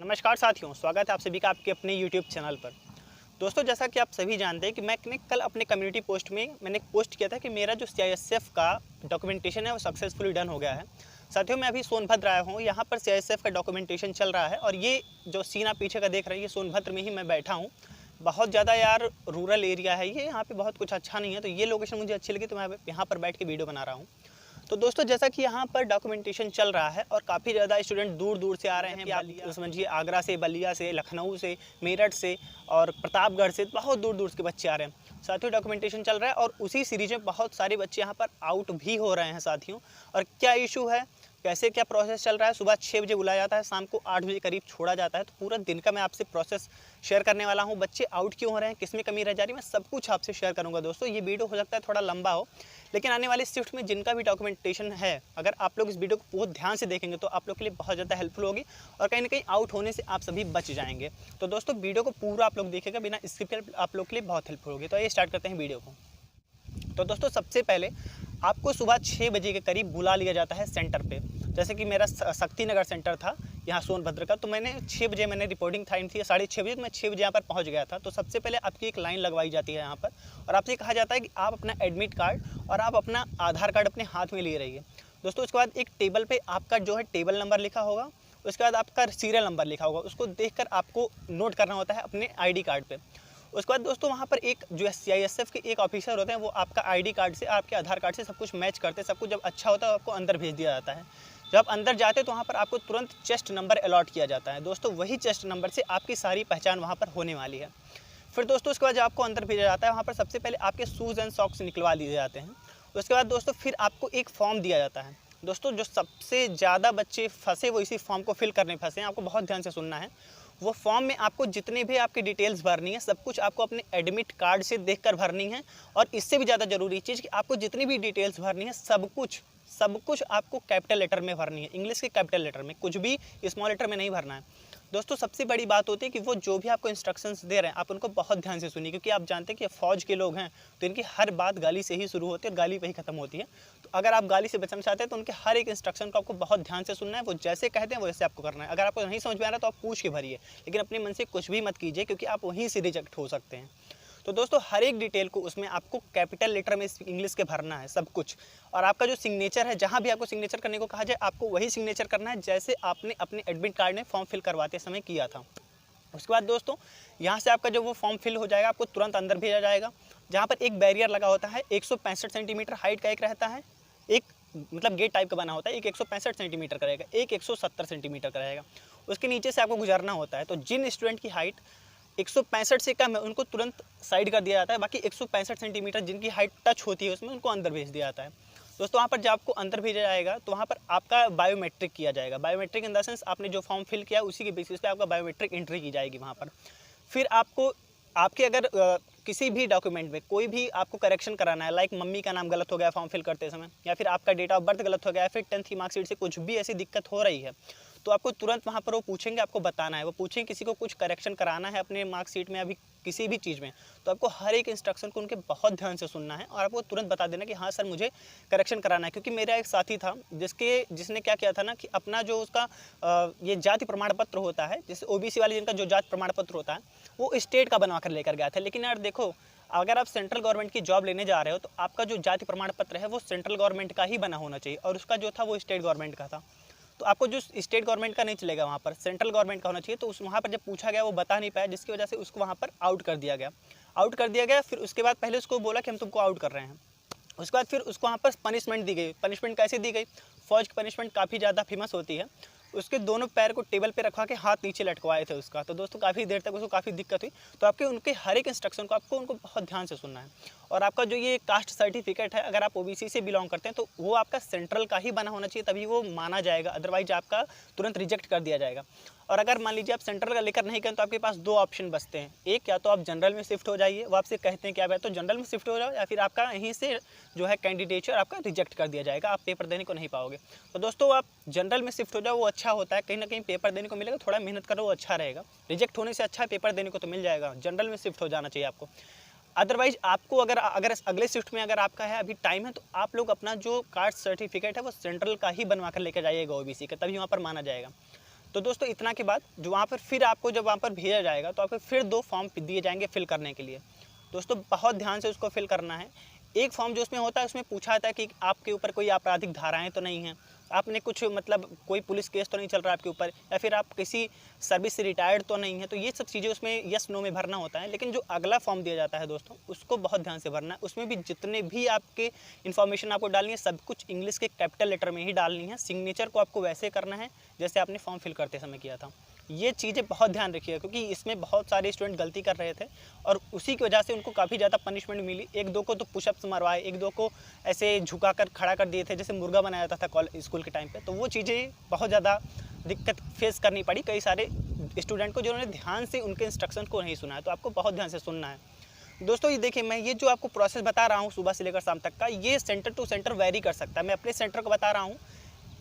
नमस्कार साथियों, स्वागत है आप सभी का आपके अपने यूट्यूब चैनल पर। दोस्तों, जैसा कि आप सभी जानते हैं कि मैंने कल अपने कम्युनिटी पोस्ट में मैंने पोस्ट किया था कि मेरा जो सीआईएसएफ का डॉक्यूमेंटेशन है वो सक्सेसफुली डन हो गया है। साथियों, मैं अभी सोनभद्र आया हूँ। यहाँ पर सीआईएसएफ का डॉक्यूमेंटेशन चल रहा है और ये जो सीन आप पीछे का देख रहे हैं, ये सोनभद्र में ही मैं बैठा हूँ। बहुत ज़्यादा यार रूरल एरिया है ये, यहाँ पे बहुत कुछ अच्छा नहीं है, तो ये लोकेशन मुझे अच्छी लगी तो मैं यहाँ पर बैठ के वीडियो बना रहा हूँ। तो दोस्तों, जैसा कि यहाँ पर डॉक्यूमेंटेशन चल रहा है और काफ़ी ज़्यादा स्टूडेंट दूर दूर से आ रहे हैं। आप समझिए आगरा से, बलिया से, लखनऊ से, मेरठ से और प्रतापगढ़ से बहुत दूर दूर के बच्चे आ रहे हैं। साथियों, डॉक्यूमेंटेशन चल रहा है और उसी सीरीज में बहुत सारे बच्चे यहाँ पर आउट भी हो रहे हैं साथियों। और क्या इशू है, कैसे क्या प्रोसेस चल रहा है, सुबह 6 बजे बुलाया जाता है, शाम को 8 बजे करीब छोड़ा जाता है। तो पूरा दिन का मैं आपसे प्रोसेस शेयर करने वाला हूँ। बच्चे आउट क्यों हो रहे हैं, किसमें कमी रह जा रही है, मैं सब कुछ आपसे शेयर करूँगा। दोस्तों, ये वीडियो हो सकता है थोड़ा लंबा हो, लेकिन आने वाली शिफ्ट में जिनका भी डॉक्यूमेंटेशन है, अगर आप लोग इस वीडियो को बहुत ध्यान से देखेंगे तो आप लोग के लिए बहुत ज़्यादा हेल्पफुल होगी और कहीं ना कहीं आउट होने से आप सभी बच जाएंगे। तो दोस्तों, वीडियो को पूरा आप लोग देखेगा, बिना स्किप आप लोग के लिए बहुत हेल्पफुल होगी। तो ये स्टार्ट करते हैं वीडियो को। तो दोस्तों, सबसे पहले आपको सुबह 6 बजे के करीब बुला लिया जाता है सेंटर पे। जैसे कि मेरा शक्ति नगर सेंटर था यहाँ सोनभद्र का, तो मैंने 6 बजे मैंने रिपोर्टिंग टाइम थी 6:30 बजे, तो मैं 6 बजे यहाँ पर पहुँच गया था। तो सबसे पहले आपकी एक लाइन लगवाई जाती है यहाँ पर और आपसे कहा जाता है कि आप अपना एडमिट कार्ड और आप अपना आधार कार्ड अपने हाथ में लिए रहिए। दोस्तों, उसके बाद एक टेबल पर आपका जो है टेबल नंबर लिखा होगा, उसके बाद आपका सीरियल नंबर लिखा होगा, उसको देखकर आपको नोट करना होता है अपने ID कार्ड पे। उसके बाद दोस्तों, वहाँ पर एक जो सीआईएसएफ के एक ऑफिसर होते हैं, वो आपका ID कार्ड से, आपके आधार कार्ड से सब कुछ मैच करते हैं। सब कुछ जब अच्छा होता है आपको अंदर भेज दिया जाता है। जब आप अंदर जाते हैं तो वहाँ पर आपको तुरंत चेस्ट नंबर अलॉट किया जाता है। दोस्तों, वही चेस्ट नंबर से आपकी सारी पहचान वहाँ पर होने वाली है। फिर दोस्तों, उसके बाद जब आपको अंदर भेजा जाता है, वहाँ पर सबसे पहले आपके शूज़ एंड सॉक्स निकलवा दिए जाते हैं। उसके बाद दोस्तों, फिर आपको एक फॉर्म दिया जाता है। दोस्तों, जो सबसे ज़्यादा बच्चे फंसे वो इसी फॉर्म को फिल करने फंसे हैं। आपको बहुत ध्यान से सुनना है। वो फॉर्म में आपको जितने भी आपकी डिटेल्स भरनी है, सब कुछ आपको अपने एडमिट कार्ड से देखकर भरनी है। और इससे भी ज़्यादा ज़रूरी चीज़ कि आपको जितनी भी डिटेल्स भरनी है, सब कुछ आपको कैपिटल लेटर में भरनी है। इंग्लिश के कैपिटल लेटर में, कुछ भी स्मॉल लेटर में नहीं भरना है। दोस्तों, सबसे बड़ी बात होती है कि वो जो भी आपको इंस्ट्रक्शंस दे रहे हैं, आप उनको बहुत ध्यान से सुनिए, क्योंकि आप जानते हैं कि फ़ौज के लोग हैं तो इनकी हर बात गाली से ही शुरू होती है और गाली पे ही ख़त्म होती है। तो अगर आप गाली से बचना चाहते हैं तो उनके हर एक इंस्ट्रक्शन को आपको बहुत ध्यान से सुनना है। वो जैसे कहते हैं वैसे आपको करना है। अगर आपको नहीं समझ में आ रहा तो आप पूछ के भरिए, लेकिन अपने मन से कुछ भी मत कीजिए, क्योंकि आप वहीं से रिजेक्ट हो सकते हैं। तो दोस्तों, हर एक डिटेल को उसमें आपको कैपिटल लेटर में इंग्लिश के भरना है सब कुछ। और आपका जो सिग्नेचर है, जहाँ भी आपको सिग्नेचर करने को कहा जाए, आपको वही सिग्नेचर करना है जैसे आपने अपने एडमिट कार्ड में फॉर्म फिल करवाते समय किया था। उसके बाद दोस्तों, यहाँ से आपका जो वो फॉर्म फिल हो जाएगा, आपको तुरंत अंदर भेजा जाएगा, जहाँ पर एक बैरियर लगा होता है। 165 सेंटीमीटर हाइट का एक रहता है, एक मतलब गेट टाइप का बना होता है। एक 165 सेंटीमीटर का रहेगा, एक 170 सेंटीमीटर का रहेगा। उसके नीचे से आपको गुजरना होता है। तो जिन स्टूडेंट की हाइट 165 से कम है, उनको तुरंत साइड कर दिया जाता है। बाकी 165 सेंटीमीटर जिनकी हाइट टच होती है उसमें, उनको अंदर भेज दिया जाता है। दोस्तों, वहाँ पर जब आपको अंदर भेजा जाएगा तो वहाँ पर आपका बायोमेट्रिक किया जाएगा। बायोमेट्रिक इन द सेंस, आपने जो फॉर्म फिल किया उसी के बेसिस पे आपका बायोमेट्रिक एंट्री की जाएगी वहाँ पर। फिर आपको आपके अगर किसी भी डॉक्यूमेंट में कोई भी आपको करेक्शन कराना है, लाइक मम्मी का नाम गलत हो गया फॉर्म फिल करते समय, या फिर आपका डेट ऑफ बर्थ गलत हो गया, या फिर 10th की मार्कशीट से कुछ भी ऐसी दिक्कत हो रही है, तो आपको तुरंत वहाँ पर वो पूछेंगे, आपको बताना है। वो पूछेंगे किसी को कुछ करेक्शन कराना है अपने मार्कशीट में, अभी किसी भी चीज़ में, तो आपको हर एक इंस्ट्रक्शन को उनके बहुत ध्यान से सुनना है और आपको तुरंत बता देना कि हाँ सर, मुझे करेक्शन कराना है। क्योंकि मेरा एक साथी था जिसने क्या किया था ना, कि अपना जो उसका ये जाति प्रमाण पत्र होता है, जैसे OBC वाले जिनका जो जाति प्रमाण पत्र होता है, वो स्टेट का बनवा कर लेकर गया था। लेकिन यार देखो, अगर आप सेंट्रल गवर्नमेंट की जॉब लेने जा रहे हो तो आपका जो जाति प्रमाण पत्र है वो सेंट्रल गवर्नमेंट का ही बना होना चाहिए, और उसका जो था वो स्टेट गवर्नमेंट का था। तो आपको जो स्टेट गवर्नमेंट का नहीं चलेगा, वहाँ पर सेंट्रल गवर्नमेंट का होना चाहिए। तो वहाँ पर जब पूछा गया वो बता नहीं पाया, जिसकी वजह से उसको वहाँ पर आउट कर दिया गया। फिर उसके बाद पहले उसको बोला कि हम तुमको आउट कर रहे हैं। उसके बाद फिर उसको वहाँ पर पनिशमेंट दी गई। पनिशमेंट कैसे दी गई? फौज की पनिशमेंट काफ़ी ज़्यादा फेमस होती है। उसके दोनों पैर को टेबल पे रखवा के हाथ नीचे लटकवाए थे उसका। तो दोस्तों, काफ़ी देर तक उसको काफ़ी दिक्कत हुई। तो आपके उनके हर एक इंस्ट्रक्शन को आपको उनको बहुत ध्यान से सुनना है। और आपका जो ये कास्ट सर्टिफिकेट है, अगर आप OBC से बिलोंग करते हैं तो वो आपका सेंट्रल का ही बना होना चाहिए, तभी वो माना जाएगा, अदरवाइज आपका तुरंत रिजेक्ट कर दिया जाएगा। और अगर मान लीजिए आप सेंट्रल का लेकर नहीं करें तो आपके पास 2 ऑप्शन बचते हैं। एक, या तो आप जनरल में शिफ्ट हो जाइए, वो आपसे कहते हैं कि आप या तो जनरल में शिफ्ट हो जाओ, या फिर आपका यहीं से जो है कैंडिडेचर आपका रिजेक्ट कर दिया जाएगा, आप पेपर देने को नहीं पाओगे। तो दोस्तों, आप जनरल में शिफ्ट हो जाओ, वो अच्छा होता है, कहीं ना कहीं पेपर देने को मिलेगा, थोड़ा मेहनत करो वो अच्छा रहेगा। रिजेक्ट होने से अच्छा पेपर देने को तो मिल जाएगा। जनरल में शिफ्ट हो जाना चाहिए आपको। अदरवाइज आपको अगर अगले शिफ्ट में अगर आपका है, अभी टाइम है, तो आप लोग अपना जो कास्ट सर्टिफिकेट है वो सेंट्रल का ही बनवा कर लेकर जाइएगा OBC का, तभी वहाँ पर माना जाएगा। तो दोस्तों इतना के बाद जो वहाँ पर फिर आपको जब वहाँ पर भेजा जाएगा तो आपको फिर 2 फॉर्म दिए जाएंगे फिल करने के लिए। दोस्तों बहुत ध्यान से उसको फिल करना है। एक फॉर्म जो उसमें होता है उसमें पूछा जाता है कि आपके ऊपर कोई आपराधिक धाराएं तो नहीं हैं, आपने कुछ मतलब कोई पुलिस केस तो नहीं चल रहा आपके ऊपर, या फिर आप किसी सर्विस से रिटायर्ड तो नहीं है। तो ये सब चीज़ें उसमें यस नो में भरना होता है। लेकिन जो अगला फॉर्म दिया जाता है दोस्तों उसको बहुत ध्यान से भरना है। उसमें भी जितने भी आपके इन्फॉर्मेशन आपको डालनी है सब कुछ इंग्लिश के कैपिटल लेटर में ही डालनी है। सिग्नेचर को आपको वैसे करना है जैसे आपने फॉर्म फिल करते समय किया था। ये चीज़ें बहुत ध्यान रखिएगा क्योंकि इसमें बहुत सारे स्टूडेंट गलती कर रहे थे और उसी की वजह से उनको काफ़ी ज़्यादा पनिशमेंट मिली। 1-2 को तो पुशअप्स मरवाए, 1-2 को ऐसे झुका कर खड़ा कर दिए थे जैसे मुर्गा बनाया जाता था स्कूल के टाइम पे। तो वो चीज़ें बहुत ज़्यादा दिक्कत फेस करनी पड़ी कई सारे स्टूडेंट को जिन्होंने ध्यान से उनके इंस्ट्रक्शन को नहीं सुना है। तो आपको बहुत ध्यान से सुनना है दोस्तों। ये देखिए मैं ये जो आपको प्रोसेस बता रहा हूँ सुबह से लेकर शाम तक का, ये सेंटर टू सेंटर वेरी कर सकता है। मैं अपने सेंटर को बता रहा हूँ,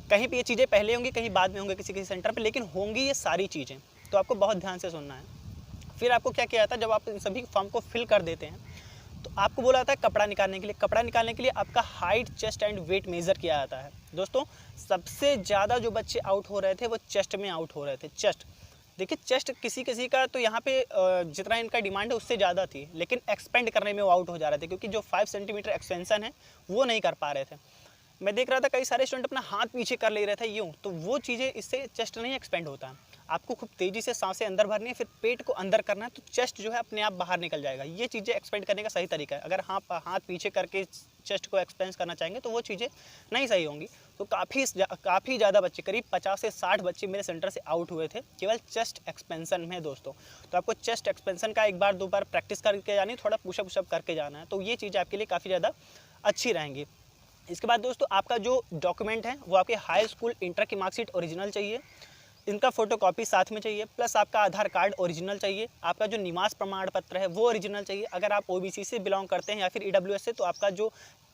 कहीं पे ये चीज़ें पहले होंगी कहीं बाद में होंगे किसी सेंटर पे, लेकिन होंगी ये सारी चीज़ें। तो आपको बहुत ध्यान से सुनना है। फिर आपको क्या किया जाता है, जब आप इन सभी फॉर्म को फिल कर देते हैं तो आपको बोला जाता है कपड़ा निकालने के लिए। कपड़ा निकालने के लिए आपका height, chest and weight measure किया जाता है। दोस्तों सबसे ज़्यादा जो बच्चे आउट हो रहे थे वो चेस्ट में आउट हो रहे थे। चेस्ट देखिए, चेस्ट किसी का तो यहाँ पे जितना इनका डिमांड है उससे ज़्यादा थी, लेकिन एक्सपेंड करने में वो आउट हो जा रहे थे क्योंकि जो 5 सेंटीमीटर एक्सपेंशन है वो नहीं कर पा रहे थे। मैं देख रहा था कई सारे स्टूडेंट अपना हाथ पीछे कर ले रहे थे यूँ, तो वो चीज़ें इससे चेस्ट नहीं एक्सपेंड होता है। आपको खूब तेज़ी से सांसें अंदर भरनी है, फिर पेट को अंदर करना है, तो चेस्ट जो है अपने आप बाहर निकल जाएगा। ये चीज़ें एक्सपेंड करने का सही तरीका है। अगर हाथ पीछे करके चेस्ट को एक्सपेंड करना चाहेंगे तो वो चीज़ें नहीं सही होंगी। तो काफ़ी ज़्यादा बच्चे, करीब 50 से 60 बच्चे मेरे सेंटर से आउट हुए थे केवल चेस्ट एक्सपेंशन में दोस्तों। तो आपको चेस्ट एक्सपेंशन का 1 बार 2 बार प्रैक्टिस करके जानी, थोड़ा पुशअप करके जाना है। तो ये चीज़ें आपके लिए काफ़ी ज़्यादा अच्छी रहेंगी। इसके बाद दोस्तों आपका जो डॉक्यूमेंट है वो आपके हाई स्कूल इंटर की मार्कशीट ओरिजिनल चाहिए, इनका फोटोकॉपी साथ में चाहिए, प्लस आपका आधार कार्ड ओरिजिनल चाहिए, आपका जो निवास प्रमाण पत्र है वो ओरिजिनल चाहिए। अगर आप ओबीसी से बिलोंग करते हैं या फिर ईडब्ल्यूएस से तो आपका जो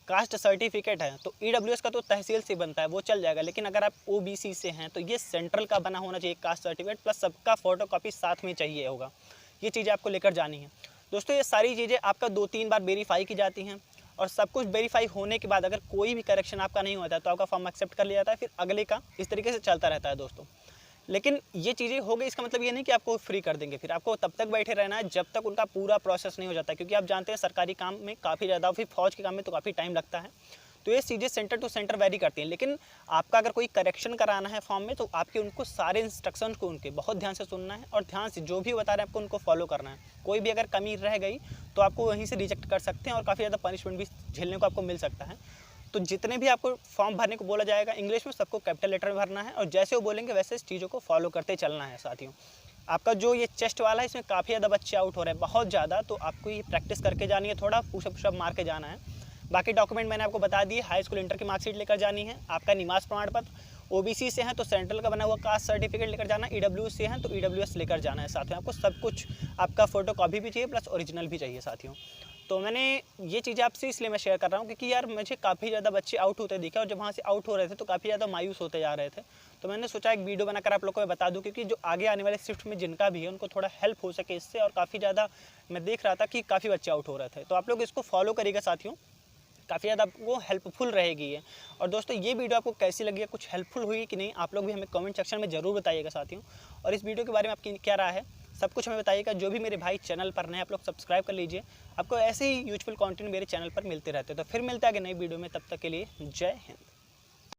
कास्ट सर्टिफिकेट है, तो ईडब्ल्यूएस का तो तहसील से बनता है वो चल जाएगा, लेकिन अगर आप ओबीसी से हैं तो ये सेंट्रल का बना होना चाहिए कास्ट सर्टिफिकेट, प्लस सबका फोटोकॉपी साथ में चाहिए होगा। ये चीज़ें आपको लेकर जानी है दोस्तों। ये सारी चीज़ें आपका 2-3 बार वेरीफाई की जाती हैं और सब कुछ वेरीफाई होने के बाद अगर कोई भी करेक्शन आपका नहीं होता है तो आपका फॉर्म एक्सेप्ट कर लिया जाता है, फिर अगले का इस तरीके से चलता रहता है दोस्तों। लेकिन ये चीज़ें हो गई, इसका मतलब ये नहीं कि आपको फ्री कर देंगे, फिर आपको तब तक बैठे रहना है जब तक उनका पूरा प्रोसेस नहीं हो जाता, क्योंकि आप जानते हैं सरकारी काम में काफ़ी ज़्यादा, फिर फौज के काम में तो काफ़ी टाइम लगता है। तो ये चीज़ें सेंटर टू सेंटर वेरी करती हैं। लेकिन आपका अगर कोई करेक्शन कराना है फॉर्म में तो आपके उनको सारे इंस्ट्रक्शन को उनके बहुत ध्यान से सुनना है और ध्यान से जो भी बता रहे हैं आपको उनको फॉलो करना है। कोई भी अगर कमी रह गई तो आपको वहीं से रिजेक्ट कर सकते हैं और काफ़ी ज़्यादा पनिशमेंट भी झेलने को आपको मिल सकता है। तो जितने भी आपको फॉर्म भरने को बोला जाएगा इंग्लिश में, सबको कैपिटल लेटर में भरना है और जैसे वो बोलेंगे वैसे इस चीज़ों को फॉलो करते चलना है साथियों। आपका जो ये चेस्ट वाला है इसमें काफ़ी ज़्यादा बच्चे आउट हो रहे हैं, बहुत ज़्यादा, तो आपको ये प्रैक्टिस करके जानी है, थोड़ा पुशअप मार के जाना है। बाकी डॉक्यूमेंट मैंने आपको बता दिए, हाई स्कूल इंटर की मार्कशीट लेकर जानी है, आपका निवास प्रमाण पत्र, ओबीसी से हैं तो सेंट्रल का बना हुआ कास्ट सर्टिफिकेट लेकर जाना, ईडब्ल्यूएस से हैं तो ईडब्ल्यूएस लेकर जाना है साथियों। आपको सब कुछ, आपका फोटो कॉपी भी चाहिए प्लस ओरिजिनल भी चाहिए साथियों। तो मैंने ये चीज़ें आपसे इसलिए मैं शेयर कर रहा हूँ क्योंकि यार मुझे काफ़ी ज़्यादा बच्चे आउट होते दिखे और जब वहाँ से आउट हो रहे थे तो काफ़ी ज़्यादा मायूस होते जा रहे थे। तो मैंने सोचा एक वीडियो बनाकर आप लोगों को बता दूँ, क्योंकि जो आगे आने वाले शिफ्ट में जिनका भी है उनको थोड़ा हेल्प हो सके इससे। और काफ़ी ज़्यादा मैं देख रहा था कि काफ़ी बच्चे आउट हो रहे थे, तो आप लोग इसको फॉलो करिएगा साथियों, काफ़ी ज़्यादा आपको हेल्पफुल रहेगी ये। और दोस्तों ये वीडियो आपको कैसी लगी है, कुछ हेल्पफुल हुई कि नहीं, आप लोग भी हमें कमेंट सेक्शन में ज़रूर बताइएगा साथियों। और इस वीडियो के बारे में आपकी क्या राय है सब कुछ हमें बताइएगा। जो भी मेरे भाई चैनल पर नए आप लोग सब्सक्राइब कर लीजिए, आपको ऐसे ही यूजफुल कंटेंट मेरे चैनल पर मिलते रहते हैं। तो फिर मिलते हैं आगे नई वीडियो में, तब तक के लिए जय हिंद।